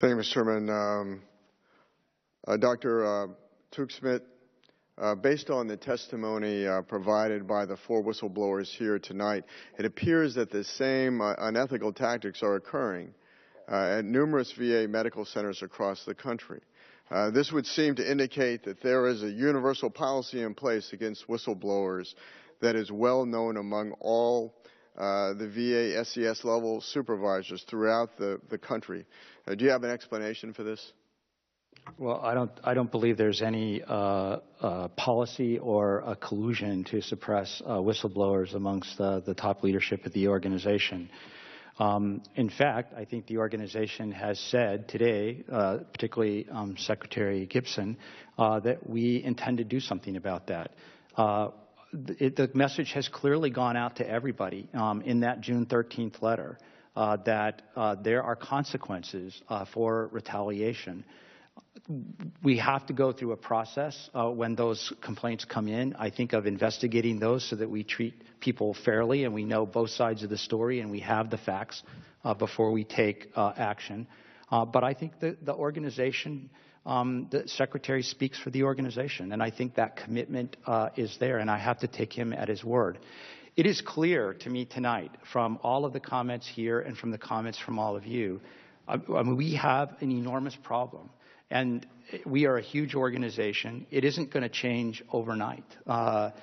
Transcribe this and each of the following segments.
Thank you, Mr. Chairman. Dr. Tuxmit, based on the testimony provided by the 4 whistleblowers here tonight, it appears that the same unethical tactics are occurring at numerous VA medical centers across the country. This would seem to indicate that there is a universal policy in place against whistleblowers that is well known among all the VA SES level supervisors throughout the country. Do you have an explanation for this? Well, I don't believe there's any policy or a collusion to suppress whistleblowers amongst the top leadership of the organization. In fact, I think the organization has said today, particularly Secretary Gibson, that we intend to do something about that. The message has clearly gone out to everybody in that June 13th letter that there are consequences for retaliation. We have to go through a process when those complaints come in, I think, of investigating those so that we treat people fairly and we know both sides of the story and we have the facts before we take action. But I think that the organization, the Secretary speaks for the organization, and I think that commitment is there, and I have to take him at his word. It is clear to me tonight from all of the comments here and from the comments from all of you, we have an enormous problem. And we are a huge organization. It isn't going to change overnight. I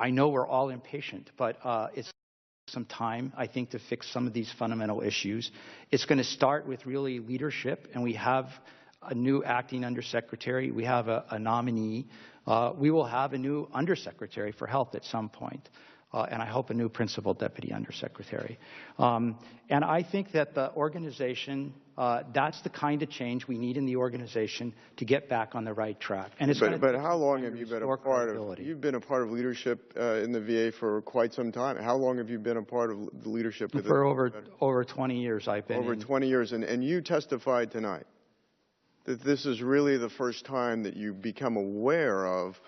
know we're all impatient, but it's some time, I think, to fix some of these fundamental issues. It's going to start with really leadership, and we have a new acting undersecretary. We have a nominee. We will have a new undersecretary for health at some point. And I hope a new principal deputy undersecretary. And I think that the organization, that's the kind of change we need in the organization to get back on the right track. And it's but how long have you been a part of? You've been a part of leadership in the VA for quite some time. How long have you been a part of the leadership? For over 20 years, I've been. Over 20 years, and you testified tonight that this is really the first time that you become aware of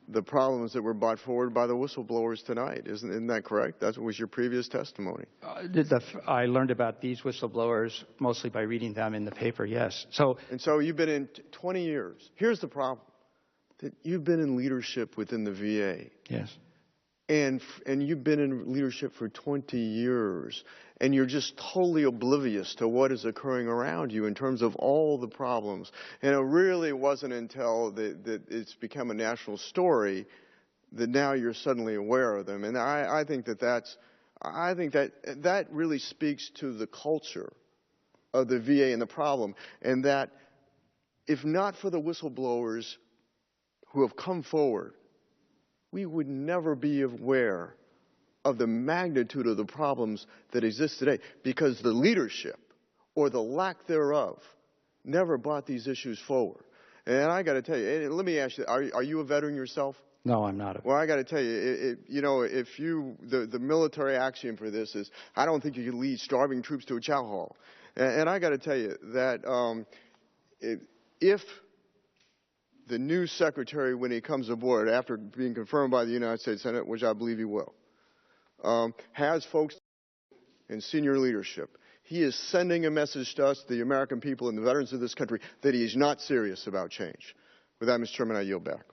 the problems that were brought forward by the whistleblowers tonight. Isn't that correct? That was your previous testimony. I learned about these whistleblowers mostly by reading them in the paper, yes. So you've been in 20 years. Here's the problem, that you've been in leadership within the VA. Yes. And you've been in leadership for 20 years, and you're just totally oblivious to what is occurring around you in terms of all the problems. And it really wasn't until that it's become a national story that now you're suddenly aware of them. And I think that really speaks to the culture of the VA and the problem, and that if not for the whistleblowers who have come forward, we would never be aware of the magnitude of the problems that exist today, because the leadership, or the lack thereof, never brought these issues forward. And I got to tell you, let me ask you, are you a veteran yourself? No, I'm not. Well, I got to tell you, the military axiom for this is, I don't think you can lead starving troops to a chow hall. And I got to tell you that if the new secretary, when he comes aboard, after being confirmed by the United States Senate, which I believe he will, has folks in senior leadership, he is sending a message to us, the American people and the veterans of this country, that he is not serious about change. With that, Mr. Chairman, I yield back.